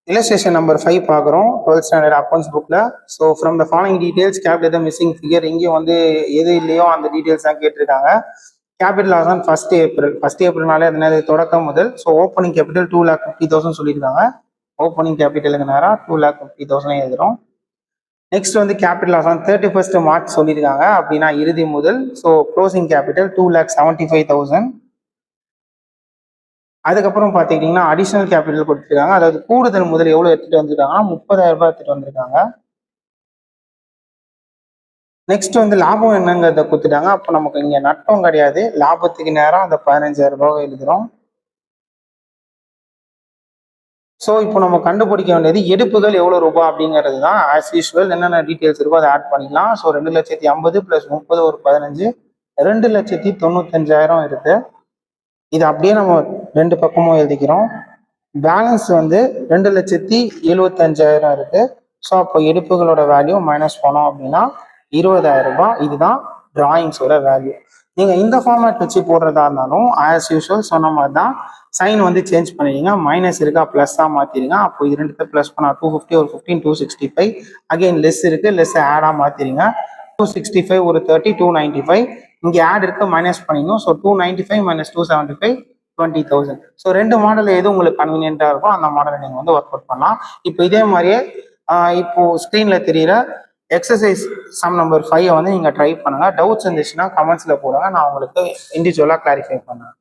Illustration number 5 பார்க்குறோம் 12th standard accounts bookல. So from the following details calculate the missing figure. இங்கே வந்து எது இல்லையோ அந்த டீடைல்ஸ் தான் கேட்டிருக்காங்க. Capital loss on 1st April. 1st Aprilனாலே அதனால தொடக்கம் முதல். ஸோ ஓப்பனிங் கேபிட்டல் 2,50,000 சொல்லியிருக்காங்க. ஓப்பனிங் கேபிட்டலுக்கு நேராக 2,50,000 எழுதுறோம். நெக்ஸ்ட் வந்து capital loss on 31st March சொல்லியிருக்காங்க. அப்படின்னா இறுதி முதல். So closing capital 2,75,000. அதுக்கப்புறம் பார்த்துக்கிட்டிங்கன்னா அடிஷனல் கேபிட்டல் கொடுத்துருக்காங்க. அதாவது கூடுதல் முதல் எவ்வளோ எடுத்துகிட்டு வந்திருக்காங்கன்னா 30,000 ரூபாய் எடுத்துகிட்டு வந்திருக்காங்க. நெக்ஸ்ட் வந்து லாபம் என்னங்கிறத கொடுத்துட்டாங்க. அப்போ நமக்கு இங்கே நட்டம் கிடையாது, லாபத்துக்கு நேரம் அந்த 15,000 ரூபாய் எழுதுகிறோம். ஸோ இப்போ நம்ம கண்டுபிடிக்க வேண்டியது எடுப்புகள் எவ்வளோ ரூபாய் அப்படிங்கிறது தான். ஆஸ் யூஸ்வல் என்னென்ன டீட்டெயில்ஸ் இருக்கோ அதை ஆட் பண்ணிக்கலாம். ஸோ 2,50,000 ப்ளஸ் 30 ஒரு 15, 2,95,000 இருக்கு. இது அப்படியே நம்ம ரெண்டு பக்கமும் எழுதிக்கிறோம். பேலன்ஸ் வந்து 2,75,000 இருக்கு. ஸோ அப்போ எடுப்புகளோட வேல்யூ மைனஸ் பண்ணோம் அப்படின்னா 20,000 ரூபாய். இதுதான் டிராயிங்ஸோட வேல்யூ. நீங்க இந்த ஃபார்மேட் வச்சு போடுறதா இருந்தாலும் ஆஸ் யூஸ்வல் சொன்ன மாதிரி தான் சைன் வந்து சேஞ்ச் பண்ணிடுங்க. மைனஸ் இருக்கா ப்ளஸ்ஸாக மாற்றிடுங்க. அப்போ இது ரெண்டு ப்ளஸ் பண்ணால் 250 ஒரு 15 265. அகெயின் லெஸ் இருக்கு, லெஸ் ஆடாக மாற்றிடுங்க. 265 ஒரு 30 295. இங்கே ஆட் இருக்கு, மைனஸ் பண்ணிக்கணும். So 295 minus 275 20,000. ஸோ ரெண்டு மாடல் எது உங்களுக்கு கன்வீனியன்ட்டாக இருக்கோ அந்த மாடலை நீங்கள் வந்து ஒர்க் அவுட் பண்ணலாம். இப்போ இதே மாதிரியே இப்போ ஸ்க்ரீனில் தெரியிற எக்ஸசைஸ் சம் நம்பர் 5 வந்து நீங்கள் ட்ரை பண்ணுங்க. டவுட்ஸ் இருந்துச்சுன்னா கமெண்ட்ஸில் போடுங்க, நான் உங்களுக்கு இண்டிவிஜுவலாக கிளாரிஃபை பண்ணுறேன்.